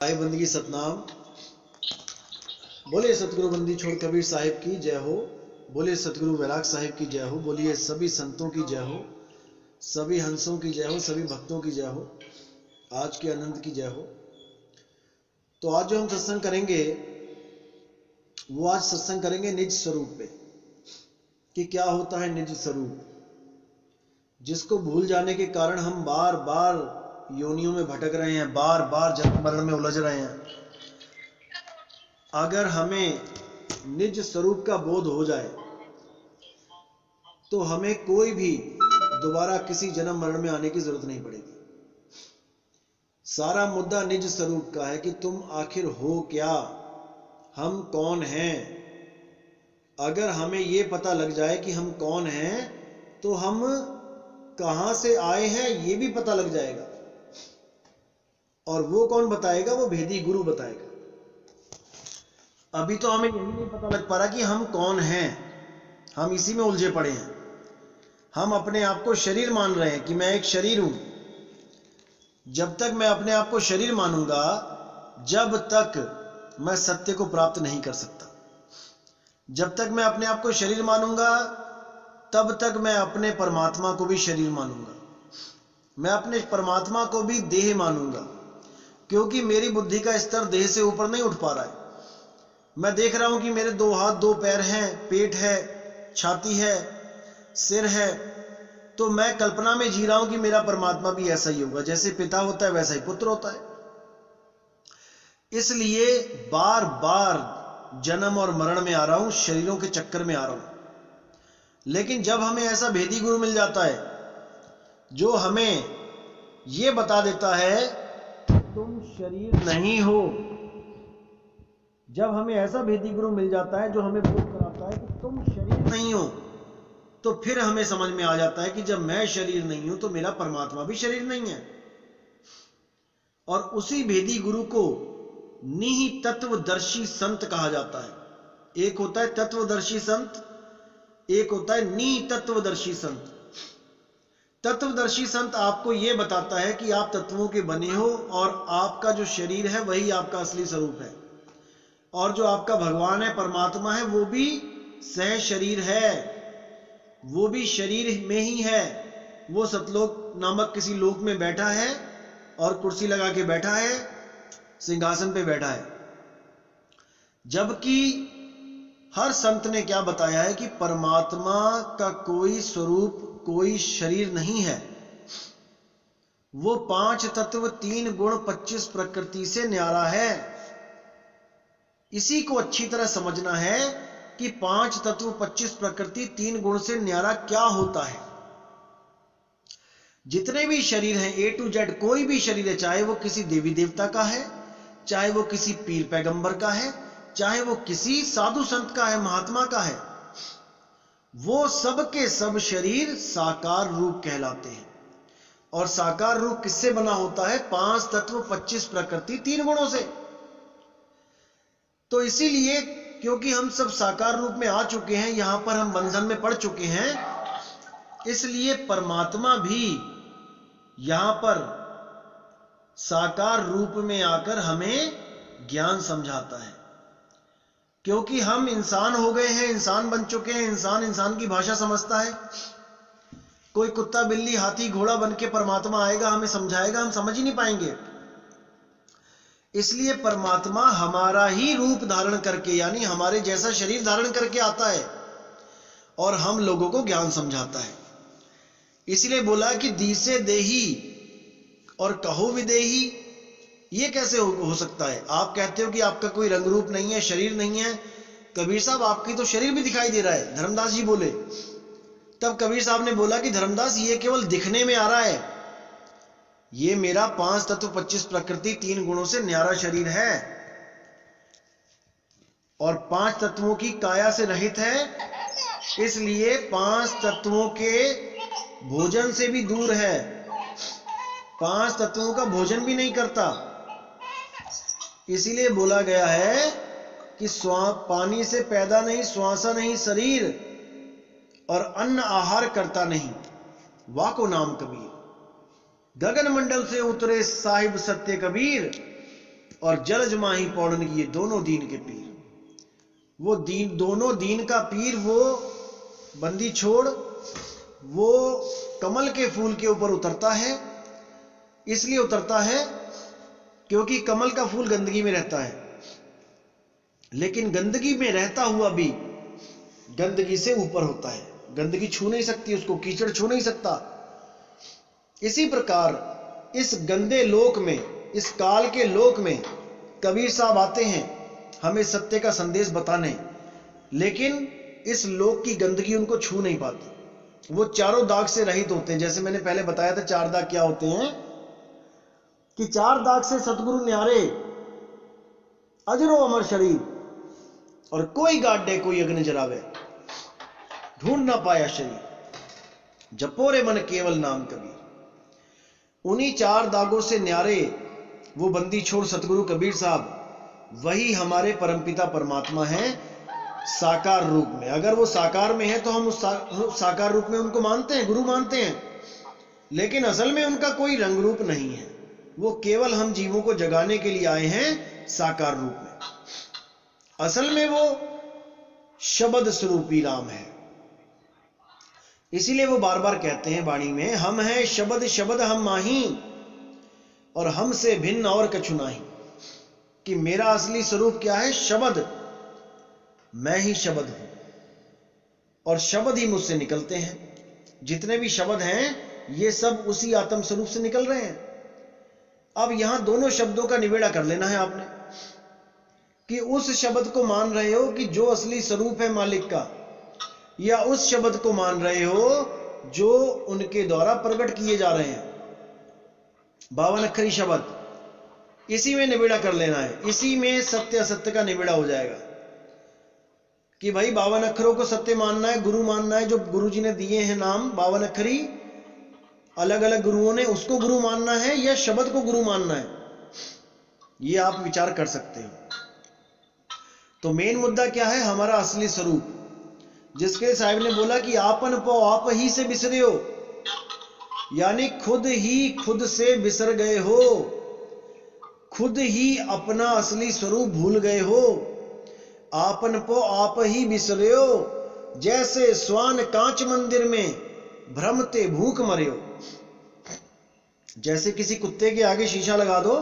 साहिब बंदगी सतनाम। बोले सतगुरु बंदी छोड़ कबीर साहिब की जय हो। बोले सतगुरु वैराग साहिब की जय हो। बोलिए सभी संतों की जय हो, सभी हंसों की जय हो, सभी भक्तों की जय हो, आज के अनंत की जय हो। तो आज जो हम सत्संग करेंगे वो आज सत्संग करेंगे निज स्वरूप पे, कि क्या होता है निज स्वरूप, जिसको भूल जाने के कारण हम बार बार योनियों में भटक रहे हैं, बार बार जन्म मरण में उलझ रहे हैं। अगर हमें निज स्वरूप का बोध हो जाए तो हमें कोई भी दोबारा किसी जन्म मरण में आने की जरूरत नहीं पड़ेगी। सारा मुद्दा निज स्वरूप का है कि तुम आखिर हो क्या, हम कौन हैं। अगर हमें यह पता लग जाए कि हम कौन हैं तो हम कहां से आए हैं यह भी पता लग जाएगा। और वो कौन बताएगा? वो भेदी गुरु बताएगा। अभी तो हमें यही नहीं पता लग पा रहा कि हम कौन हैं, हम इसी में उलझे पड़े हैं। हम अपने आप को शरीर मान रहे हैं कि मैं एक शरीर हूं। जब तक मैं अपने आप को शरीर मानूंगा, जब तक मैं सत्य को प्राप्त नहीं कर सकता। जब तक मैं अपने आप को शरीर मानूंगा, तब तक मैं अपने परमात्मा को भी शरीर मानूंगा, मैं अपने परमात्मा को भी देह मानूंगा, क्योंकि मेरी बुद्धि का स्तर देह से ऊपर नहीं उठ पा रहा है। मैं देख रहा हूं कि मेरे दो हाथ दो पैर हैं, पेट है, छाती है, सिर है, तो मैं कल्पना में जी रहा हूं कि मेरा परमात्मा भी ऐसा ही होगा। जैसे पिता होता है वैसा ही पुत्र होता है। इसलिए बार बार जन्म और मरण में आ रहा हूं, शरीरों के चक्कर में आ रहा हूं। लेकिन जब हमें ऐसा भेदी गुरु मिल जाता है जो हमें यह बता देता है तुम शरीर नहीं हो, जब हमें ऐसा भेदी गुरु मिल जाता है जो हमें बोध कराता है कि तुम शरीर नहीं हो, तो फिर हमें समझ में आ जाता है कि जब मैं शरीर नहीं हूं तो मेरा परमात्मा भी शरीर नहीं है। और उसी भेदी गुरु को निहि तत्वदर्शी संत कहा जाता है। एक होता है तत्वदर्शी संत, एक होता है निहि तत्वदर्शी संत। तत्वदर्शी संत आपको यह बताता है कि आप तत्वों के बने हो और आपका जो शरीर है वही आपका असली स्वरूप है, और जो आपका भगवान है, परमात्मा है, वो भी सह शरीर है, वो भी शरीर में ही है। वो सतलोक नामक किसी लोक में बैठा है और कुर्सी लगा के बैठा है, सिंहासन पे बैठा है। जबकि हर संत ने क्या बताया है कि परमात्मा का कोई स्वरूप, कोई शरीर नहीं है। वो 5 तत्व 3 गुण 25 प्रकृति से न्यारा है। इसी को अच्छी तरह समझना है कि 5 तत्व 25 प्रकृति 3 गुण से न्यारा क्या होता है। जितने भी शरीर हैं A to Z, कोई भी शरीर है, चाहे वो किसी देवी देवता का है, चाहे वो किसी पीर पैगंबर का है, चाहे वो किसी साधु संत का है, महात्मा का है, वो सब के सब शरीर साकार रूप कहलाते हैं। और साकार रूप किससे बना होता है? 5 तत्व 25 प्रकृति 3 गुणों से। तो इसीलिए क्योंकि हम सब साकार रूप में आ चुके हैं, यहां पर हम बंधन में पड़ चुके हैं, इसलिए परमात्मा भी यहां पर साकार रूप में आकर हमें ज्ञान समझाता है। क्योंकि हम इंसान हो गए हैं, इंसान बन चुके हैं, इंसान की भाषा समझता है। कोई कुत्ता बिल्ली हाथी घोड़ा बन के परमात्मा आएगा, हमें समझाएगा, हम समझ ही नहीं पाएंगे। इसलिए परमात्मा हमारा ही रूप धारण करके, यानी हमारे जैसा शरीर धारण करके आता है और हम लोगों को ज्ञान समझाता है। इसलिए बोला कि दीसे देही और कहो विदेही। ये कैसे हो सकता है? आप कहते हो कि आपका कोई रंग रूप नहीं है, शरीर नहीं है। कबीर साहब आपकी तो शरीर भी दिखाई दे रहा है, धर्मदास जी बोले। तब कबीर साहब ने बोला कि धर्मदास ये केवल दिखने में आ रहा है, ये मेरा 5 तत्व 25 प्रकृति 3 गुणों से न्यारा शरीर है और 5 तत्वों की काया से रहित है, इसलिए 5 तत्वों के भोजन से भी दूर है, 5 तत्वों का भोजन भी नहीं करता। इसीलिए बोला गया है कि पानी से पैदा नहीं, श्वासा नहीं शरीर, और अन्न आहार करता नहीं, वाको नाम कबीर। गगन मंडल से उतरे साहिब सत्य कबीर, और जलज माही पौड़न की, ये दोनों दीन के पीर। वो दीन, दोनों दीन का पीर, वो बंदी छोड़, वो कमल के फूल के ऊपर उतरता है। इसलिए उतरता है क्योंकि कमल का फूल गंदगी में रहता है, लेकिन गंदगी में रहता हुआ भी गंदगी से ऊपर होता है। गंदगी छू नहीं सकती उसको, कीचड़ छू नहीं सकता। इसी प्रकार इस गंदे लोक में, इस काल के लोक में कबीर साहब आते हैं हमें सत्य का संदेश बताने, लेकिन इस लोक की गंदगी उनको छू नहीं पाती। वो चारों दाग से रहित होते हैं। जैसे मैंने पहले बताया था, 4 दाग क्या होते हैं कि 4 दाग से सतगुरु न्यारे, अजरो अमर शरीर, और कोई गाड्डे कोई अग्नि जरावे, ढूंढ ना पाया शरीर, जपोरे मन केवल नाम कबीर। उन्हीं 4 दागों से न्यारे वो बंदी छोड़ सतगुरु कबीर साहब, वही हमारे परमपिता परमात्मा हैं साकार रूप में। अगर वो साकार में है तो हम उस साकार रूप में उनको मानते हैं, गुरु मानते हैं, लेकिन असल में उनका कोई रंग रूप नहीं है। वो केवल हम जीवों को जगाने के लिए आए हैं साकार रूप में। असल में वो शब्द स्वरूपी राम है। इसीलिए वो बार बार कहते हैं वाणी में, हम हैं शब्द शब्द हम माही, और हमसे भिन्न और कछु नाही। कि मेरा असली स्वरूप क्या है? शब्द। मैं ही शब्द हूं और शब्द ही मुझसे निकलते हैं। जितने भी शब्द हैं ये सब उसी आत्म स्वरूप से निकल रहे हैं। अब यहां दोनों शब्दों का निबेड़ा कर लेना है आपने, कि उस शब्द को मान रहे हो कि जो असली स्वरूप है मालिक का, या उस शब्द को मान रहे हो जो उनके द्वारा प्रकट किए जा रहे हैं, 52 अक्षरी शब्द। इसी में निबेड़ा कर लेना है। इसी में सत्य असत्य का निबेड़ा हो जाएगा कि भाई 52 अक्षरों को सत्य मानना है, गुरु मानना है। जो गुरु जी ने दिए हैं नाम 52 अक्षरी, अलग अलग गुरुओं ने, उसको गुरु मानना है या शब्द को गुरु मानना है, ये आप विचार कर सकते हो। तो मेन मुद्दा क्या है? हमारा असली स्वरूप, जिसके साहिब ने बोला कि आपन पो आप ही से बिसरे हो, यानी खुद ही खुद से बिसर गए हो, खुद ही अपना असली स्वरूप भूल गए हो। आपन पो आप ही बिसरे हो, जैसे स्वान कांच मंदिर में भ्रमते भूख मरे हो। जैसे किसी कुत्ते के आगे शीशा लगा दो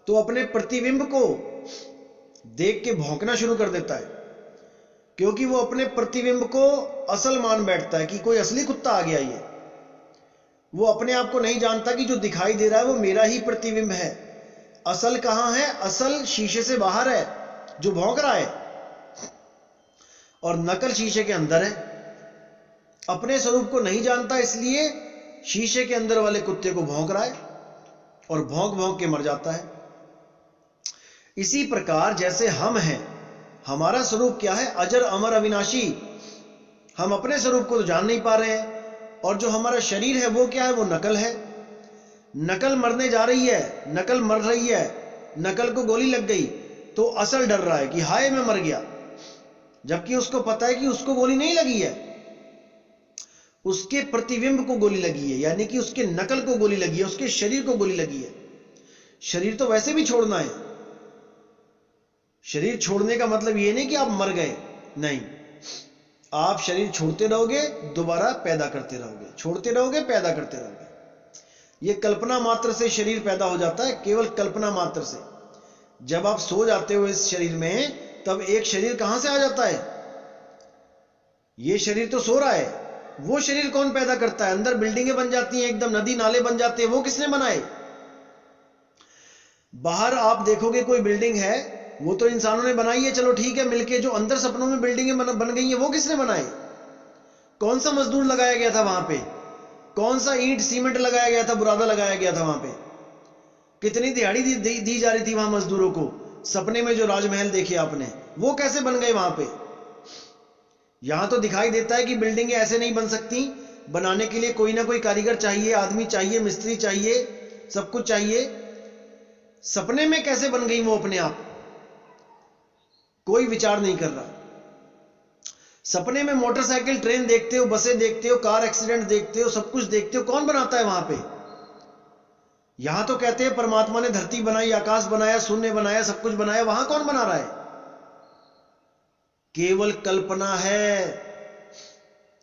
तो अपने प्रतिबिंब को देख के भौंकना शुरू कर देता है, क्योंकि वो अपने प्रतिबिंब को असल मान बैठता है कि कोई असली कुत्ता आ गया। ये वो अपने आप को नहीं जानता कि जो दिखाई दे रहा है वो मेरा ही प्रतिबिंब है। असल कहां है? असल शीशे से बाहर है जो भौंक रहा है, और नकल शीशे के अंदर है। अपने स्वरूप को नहीं जानता, इसलिए शीशे के अंदर वाले कुत्ते को भौंक रहा है और भौंक भौंक के मर जाता है। इसी प्रकार जैसे हम हैं, हमारा स्वरूप क्या है? अजर अमर अविनाशी। हम अपने स्वरूप को तो जान नहीं पा रहे हैं, और जो हमारा शरीर है वो क्या है? वो नकल है। नकल मरने जा रही है, नकल मर रही है, नकल को गोली लग गई तो असल डर रहा है कि हाय मैं मर गया, जबकि उसको पता है कि उसको गोली नहीं लगी है, उसके प्रतिबिंब को गोली लगी है, यानी कि उसके नकल को गोली लगी है, उसके शरीर को गोली लगी है। शरीर तो वैसे भी छोड़ना है। शरीर छोड़ने का मतलब ये नहीं कि आप मर गए, नहीं, आप शरीर छोड़ते रहोगे, दोबारा पैदा करते रहोगे, छोड़ते रहोगे, पैदा करते रहोगे। ये कल्पना मात्र से शरीर पैदा हो जाता है, केवल कल्पना मात्र से। जब आप सो जाते हो इस शरीर में, तब एक शरीर कहां से आ जाता है? ये शरीर तो सो रहा है, वो शरीर कौन पैदा करता है? अंदर बिल्डिंगें बन जाती हैं, एकदम नदी नाले बन जाते हैं, वो किसने बनाए? बाहर आप देखोगे कोई बिल्डिंग है, वो तो इंसानों ने बनाई है, चलो ठीक है, मिलके। जो अंदर सपनों में बिल्डिंगें बन गई हैं, वो किसने बनाई? कौन सा मजदूर लगाया गया था वहां पे? कौन सा ईंट सीमेंट लगाया गया था, बुरादा लगाया गया था वहां पे? कितनी दिहाड़ी दी जा रही थी वहां मजदूरों को? सपने में जो राजमहल देखे आपने, वो कैसे बन गए वहां पे? यहां तो दिखाई देता है कि बिल्डिंगें ऐसे नहीं बन सकती, बनाने के लिए कोई ना कोई कारीगर चाहिए, आदमी चाहिए, मिस्त्री चाहिए, सब कुछ चाहिए। सपने में कैसे बन गई वो अपने आप? कोई विचार नहीं कर रहा। सपने में मोटरसाइकिल, ट्रेन देखते हो, बसें देखते हो, कार एक्सीडेंट देखते हो, सब कुछ देखते हो, कौन बनाता है वहां पे? यहां तो कहते हैं परमात्मा ने धरती बनाई, आकाश बनाया, शून्य बनाया, सब कुछ बनाया। वहां कौन बना रहा है? केवल कल्पना है।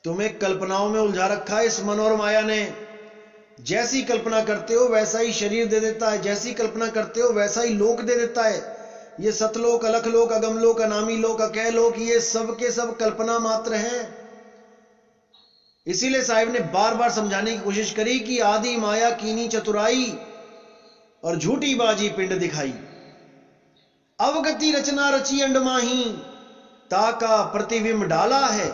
तुम्हें कल्पनाओं में उलझा रखा है इस मन और माया ने। जैसी कल्पना करते हो वैसा ही शरीर दे देता है, जैसी कल्पना करते हो वैसा ही लोक दे देता है। ये सतलोक, अलखलोक, अगमलोक, अनामी लोक, अकह लोक, ये सब के सब कल्पना मात्र है। इसीलिए साहिब ने बार बार समझाने की कोशिश करी कि आदि माया कीनी चतुराई और झूठी बाजी पिंड दिखाई। अवगति रचना रची अंडमाही, ताका प्रतिबिंब डाला है।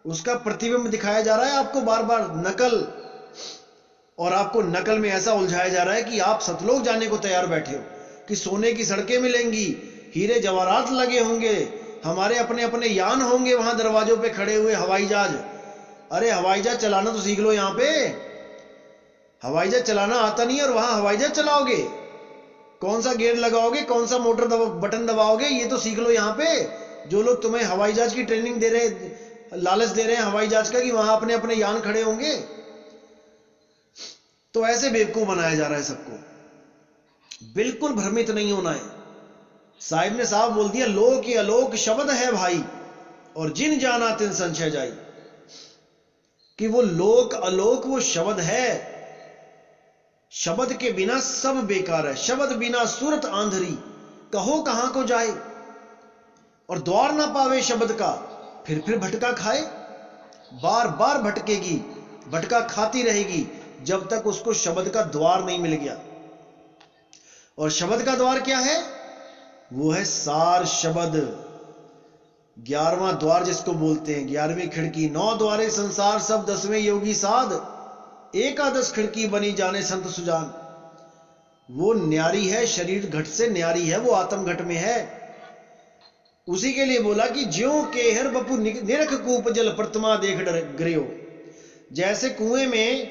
उसका प्रतिबिंब दिखाया जा रहा है आपको बार बार, नकल। और आपको नकल में ऐसा उलझाया जा रहा है कि आप सतलोक जाने को तैयार बैठे हो कि सोने की सड़कें मिलेंगी, हीरे जवाहरात लगे होंगे, हमारे अपने अपने यान होंगे वहां दरवाजों पे खड़े हुए, हवाई जहाज। अरे हवाई जहाज चलाना तो सीख लो। यहां पे हवाई जहाज चलाना आता नहीं और वहां हवाई जहाज चलाओगे? कौन सा गियर लगाओगे, कौन सा मोटर बटन दबाओगे, ये तो सीख लो यहां पे। जो लोग तुम्हें हवाई जहाज की ट्रेनिंग दे रहे, लालच दे रहे हैं हवाई जहाज का कि वहां अपने अपने यान खड़े होंगे, तो ऐसे बेवकूफ बनाया जा रहा है सबको। बिल्कुल भ्रमित नहीं होना है। साहिब ने साफ बोल दिया, लोक ही अलोक शब्द है भाई, और जिन जाना तिन संशय जाई। कि वो लोक अलोक वो शब्द है। शब्द के बिना सब बेकार है। शब्द बिना सूरत आंधरी, कहो कहां को जाए। और द्वार ना पावे शब्द का, फिर भटका खाए। बार बार भटकेगी, भटका खाती रहेगी जब तक उसको शब्द का द्वार नहीं मिल गया। और शब्द का द्वार क्या है? वो है सार शब्द। 11वां द्वार जिसको बोलते हैं, 11वीं खिड़की। 9 द्वारे संसार सब, 10वें योगी साध, एकादश खिड़की बनी जाने संत सुजान। वो न्यारी है, शरीर घट से न्यारी है, वो आत्म घट में है। उसी के लिए बोला कि ज्यों के हर बपु निरख कूप जल प्रतिमा देख डर गृयो। जैसे कुएं में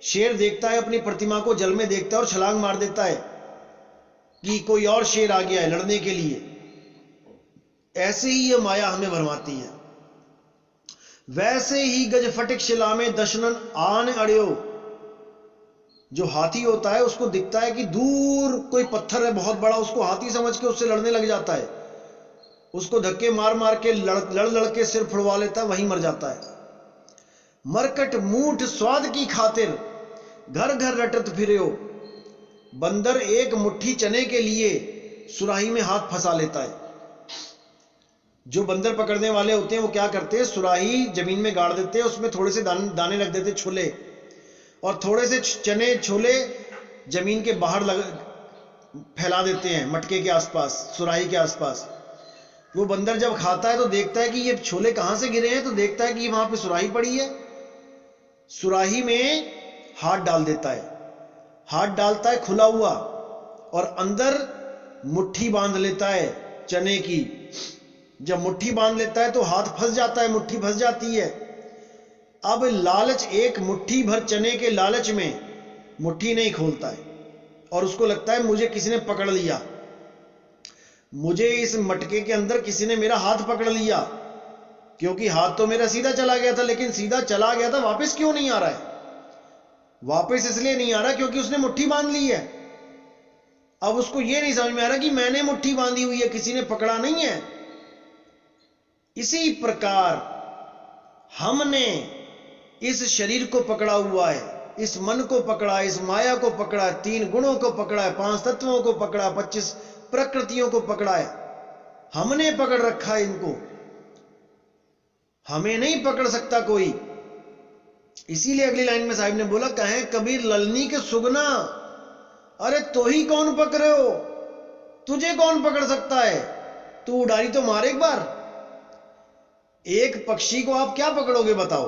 शेर देखता है अपनी प्रतिमा को, जल में देखता है और छलांग मार देता है कि कोई और शेर आ गया है लड़ने के लिए, ऐसे ही ये माया हमें भरमाती है। वैसे ही गज फटिक शिला में दशनन आन अड़ियो। जो हाथी होता है उसको दिखता है कि दूर कोई पत्थर है बहुत बड़ा, उसको हाथी समझ के उससे लड़ने लग जाता है। उसको धक्के मार मार के लड़ के सिर फुड़वा लेता है, वहीं मर जाता है। मरकट मूठ स्वाद की खातिर घर घर रटत फिरो। बंदर एक मुट्ठी चने के लिए सुराही में हाथ फंसा लेता है। जो बंदर पकड़ने वाले होते हैं वो क्या करते हैं, सुराही जमीन में गाड़ देते हैं, उसमें थोड़े से दाने रख देते, छोले, और थोड़े से चने छोले जमीन के बाहर फैला देते हैं, मटके के आसपास, सुराही के आसपास। वो बंदर जब खाता है तो देखता है कि ये छोले कहां से गिरे हैं, तो देखता है कि वहां पे सुराही पड़ी है। सुराही में हाथ डाल देता है, हाथ डालता है खुला हुआ, और अंदर मुट्ठी बांध लेता है चने की। जब मुट्ठी बांध लेता है तो हाथ फंस जाता है, मुट्ठी फंस जाती है। अब लालच, एक मुट्ठी भर चने के लालच में मुट्ठी नहीं खोलता है, और उसको लगता है मुझे किसी ने पकड़ लिया, मुझे इस मटके के अंदर किसी ने मेरा हाथ पकड़ लिया, क्योंकि हाथ तो मेरा सीधा चला गया था, लेकिन सीधा चला गया था वापस क्यों नहीं आ रहा है? वापस इसलिए नहीं आ रहा क्योंकि उसने मुट्ठी बांध ली है। अब उसको यह नहीं समझ में आ रहा कि मैंने मुट्ठी बांधी हुई है, किसी ने पकड़ा नहीं है। इसी प्रकार हमने इस शरीर को पकड़ा हुआ है, इस मन को पकड़ा, इस माया को पकड़ा, 3 गुणों को पकड़ा है, 5 तत्वों को पकड़ा, 25 प्रकृतियों को पकड़ा है। हमने पकड़ रखा है इनको, हमें नहीं पकड़ सकता कोई। इसीलिए अगली लाइन में साहिब ने बोला, कहें कबीर ललनी के सुगना। अरे तो ही कौन पकड़े हो, तुझे कौन पकड़ सकता है? तू उड़ारी तो मार एक बार। एक पक्षी को आप क्या पकड़ोगे बताओ?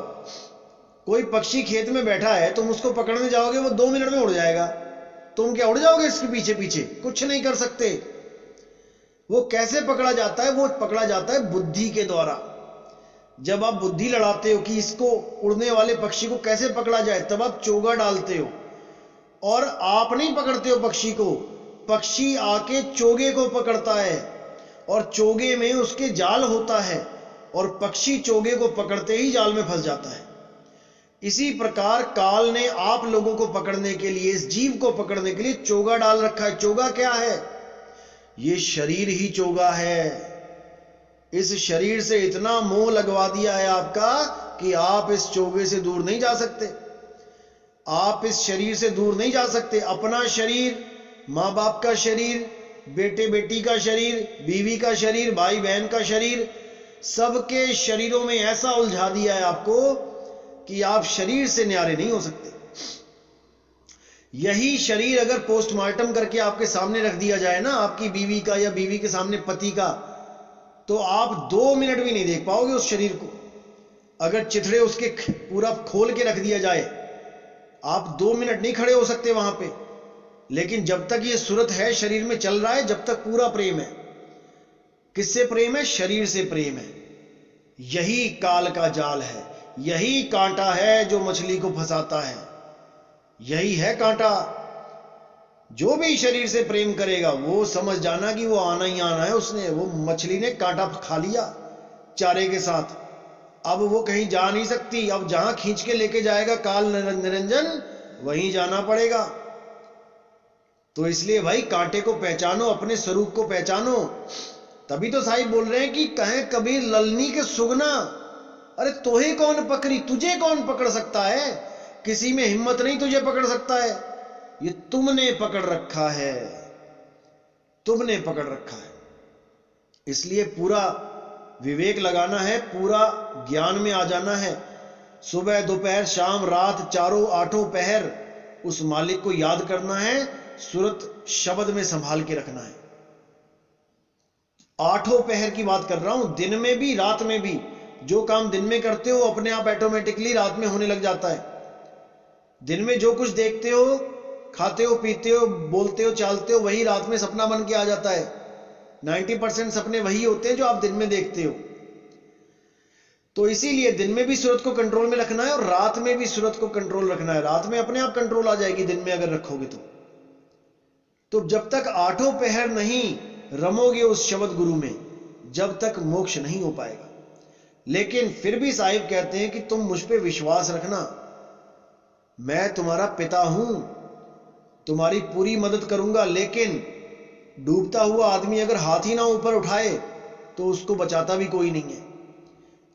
कोई पक्षी खेत में बैठा है, तुम उसको पकड़ने जाओगे वो 2 मिनट में उड़ जाएगा। तुम क्या उड़ जाओगे इसके पीछे पीछे? कुछ नहीं कर सकते। वो कैसे पकड़ा जाता है? वो पकड़ा जाता है बुद्धि के द्वारा। जब आप बुद्धि लड़ाते हो कि इसको, उड़ने वाले पक्षी को कैसे पकड़ा जाए, तब आप चोगा डालते हो, और आप नहीं पकड़ते हो पक्षी को, पक्षी आके चोगे को पकड़ता है, और चोगे में उसके जाल होता है, और पक्षी चोगे को पकड़ते ही जाल में फंस जाता है। इसी प्रकार काल ने आप लोगों को पकड़ने के लिए, इस जीव को पकड़ने के लिए चोगा डाल रखा है। चोगा क्या है? ये शरीर ही चोगा है। इस शरीर से इतना मोह लगवा दिया है आपका कि आप इस चोगे से दूर नहीं जा सकते। आप इस शरीर से दूर नहीं जा सकते। अपना शरीर, माँ बाप का शरीर, बेटे बेटी का शरीर, बीवी का शरीर, भाई बहन का शरीर, सबके शरीरों में ऐसा उलझा दिया है आपको कि आप शरीर से न्यारे नहीं हो सकते। यही शरीर अगर पोस्टमार्टम करके आपके सामने रख दिया जाए ना, आपकी बीवी का या बीवी के सामने पति का, तो आप 2 मिनट भी नहीं देख पाओगे उस शरीर को। अगर चिथड़े उसके पूरा खोल के रख दिया जाए, आप 2 मिनट नहीं खड़े हो सकते वहां पे। लेकिन जब तक ये सूरत है, शरीर में चल रहा है, जब तक पूरा प्रेम है। किससे प्रेम है? शरीर से प्रेम है। यही काल का जाल है, यही कांटा है जो मछली को फंसाता है। यही है कांटा। जो भी शरीर से प्रेम करेगा वो समझ जाना कि वो आना ही आना है उसने। वो मछली ने कांटा खा लिया चारे के साथ, अब वो कहीं जा नहीं सकती। अब जहां खींच के लेके जाएगा काल निरंजन, वहीं जाना पड़ेगा। तो इसलिए भाई कांटे को पहचानो, अपने स्वरूप को पहचानो। तभी तो साहिब बोल रहे हैं कि कहें कबीर ललनी के सुगना, अरे तोहे कौन पकड़ी, तुझे कौन पकड़ सकता है? किसी में हिम्मत नहीं तुझे पकड़ सकता है। ये तुमने पकड़ रखा है, तुमने पकड़ रखा है। इसलिए पूरा विवेक लगाना है, पूरा ज्ञान में आ जाना है। सुबह दोपहर शाम रात, चारों आठों पहर उस मालिक को याद करना है, सूरत शब्द में संभाल के रखना है। आठों पहर की बात कर रहा हूं, दिन में भी रात में भी। जो काम दिन में करते हो अपने आप ऑटोमेटिकली रात में होने लग जाता है। दिन में जो कुछ देखते हो, खाते हो, पीते हो, बोलते हो, चालते हो, वही रात में सपना बन के आ जाता है। 90% सपने वही होते हैं जो आप दिन में देखते हो। तो इसीलिए दिन में भी सूरत को कंट्रोल में रखना है और रात में भी सूरत को कंट्रोल रखना है। रात में अपने आप कंट्रोल आ जाएगी, दिन में अगर रखोगे तो जब तक आठों पहर नहीं रमोगे उस शब्द गुरु में, जब तक मोक्ष नहीं हो पाएगा। लेकिन फिर भी साहिब कहते हैं कि तुम मुझ पे विश्वास रखना, मैं तुम्हारा पिता हूं, तुम्हारी पूरी मदद करूंगा। लेकिन डूबता हुआ आदमी अगर हाथ ही ना ऊपर उठाए तो उसको बचाता भी कोई नहीं है।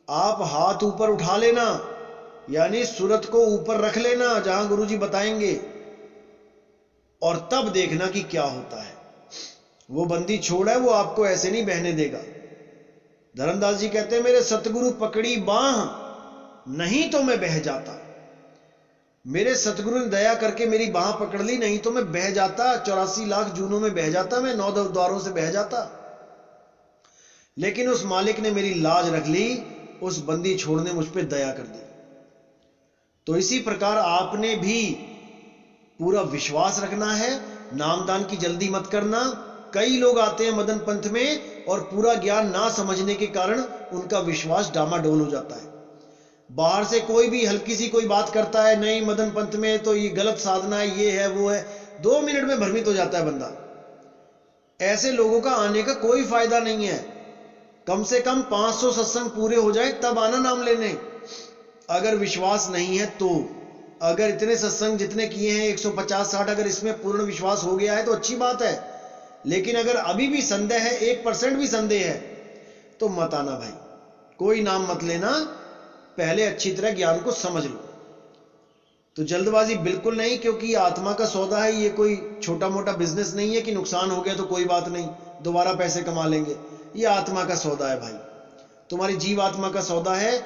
आप हाथ ऊपर उठा लेना, यानी सूरत को ऊपर रख लेना जहां गुरुजी बताएंगे, और तब देखना कि क्या होता है। वो बंदी छोड़ है, वो आपको ऐसे नहीं बहने देगा। धर्मदास जी कहते हैं, मेरे सतगुरु पकड़ी बाह, नहीं तो मैं बह जाता। मेरे सतगुरु ने दया करके मेरी बाह पकड़ ली, नहीं तो मैं बह जाता, 84 लाख जूनों में बह जाता, मैं 9 द्वारों से बह जाता। लेकिन उस मालिक ने मेरी लाज रख ली, उस बंदी छोड़ ने मुझ पर दया कर दी। तो इसी प्रकार आपने भी पूरा विश्वास रखना है, नामदान की जल्दी मत करना। कई लोग आते हैं मदन पंथ में और पूरा ज्ञान ना समझने के कारण उनका विश्वास डामाडोल हो जाता है। बाहर से कोई भी हल्की सी कोई बात करता है, नहीं मदन पंथ में तो ये गलत साधना है, ये है वो है, 2 मिनट में भ्रमित हो जाता है बंदा। ऐसे लोगों का आने का कोई फायदा नहीं है। कम से कम 500 सत्संग पूरे हो जाए तब आना नाम लेने, अगर विश्वास नहीं है तो। अगर इतने सत्संग जितने किए हैं 150-60, अगर इसमें पूर्ण विश्वास हो गया है तो अच्छी बात है। लेकिन अगर अभी भी संदेह है, 1% भी संदेह है, तो मत आना भाई, कोई नाम मत लेना। पहले अच्छी तरह ज्ञान को समझ लो। तो जल्दबाजी बिल्कुल नहीं, क्योंकि ये आत्मा का सौदा है। ये कोई छोटा मोटा बिजनेस नहीं है कि नुकसान हो गया तो कोई बात नहीं, दोबारा पैसे कमा लेंगे। ये आत्मा का सौदा है भाई, तुम्हारी जीव आत्मा का सौदा है।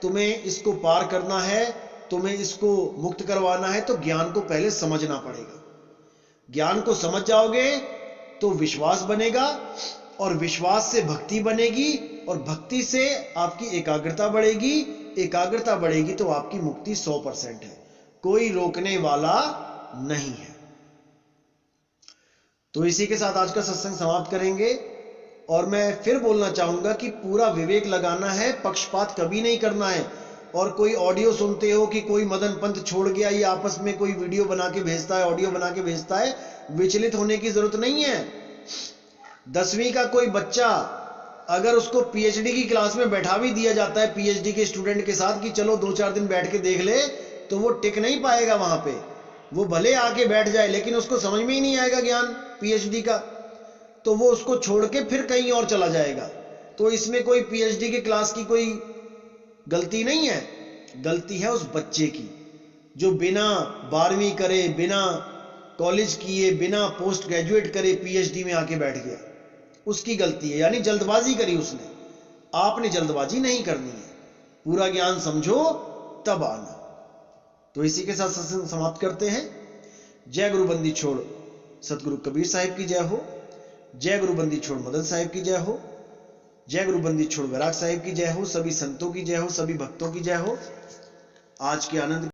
तुम्हें इसको पार करना है, तुम्हें इसको मुक्त करवाना है, तो ज्ञान को पहले समझना पड़ेगा। ज्ञान को समझ जाओगे तो विश्वास बनेगा, और विश्वास से भक्ति बनेगी, और भक्ति से आपकी एकाग्रता बढ़ेगी। एकाग्रता बढ़ेगी तो आपकी मुक्ति 100% है, कोई रोकने वाला नहीं है। तो इसी के साथ आज का सत्संग समाप्त करेंगे। और मैं फिर बोलना चाहूंगा कि पूरा विवेक लगाना है, पक्षपात कभी नहीं करना है। और कोई ऑडियो सुनते हो कि कोई मदन पंथ छोड़ गया, ये आपस में कोई वीडियो बना के भेजता है, ऑडियो बना के भेजता है, विचलित होने की जरूरत नहीं है। 10वीं का कोई बच्चा अगर उसको पीएचडी की क्लास में बैठा भी दिया जाता है, पीएचडी के स्टूडेंट के साथ, कि चलो 2-4 दिन बैठ के देख ले तो वो टिक नहीं पाएगा वहां पे। वो भले आके बैठ जाए लेकिन उसको समझ में ही नहीं आएगा ज्ञान पीएचडी का, तो वो उसको छोड़ के फिर कहीं और चला जाएगा। तो इसमें कोई पीएचडी की क्लास की कोई गलती नहीं है, गलती है उस बच्चे की जो बिना 12वीं करे, बिना कॉलेज किए, बिना पोस्ट ग्रेजुएट करे पीएचडी में आके बैठ गया, उसकी गलती है। यानी जल्दबाजी करी उसने। आपने जल्दबाजी नहीं करनी है, पूरा ज्ञान समझो तब आना। तो इसी के साथ सत्संग समाप्त करते हैं। जय गुरु बंदी छोड़ सतगुरु कबीर साहिब की जय हो। जय गुरु बंदी छोड़ मदन साहिब की जय हो। जय गुरु बंदी छोड़ वैराग साहिब की जय हो। सभी संतों की जय हो, सभी भक्तों की जय हो। आज के आनंद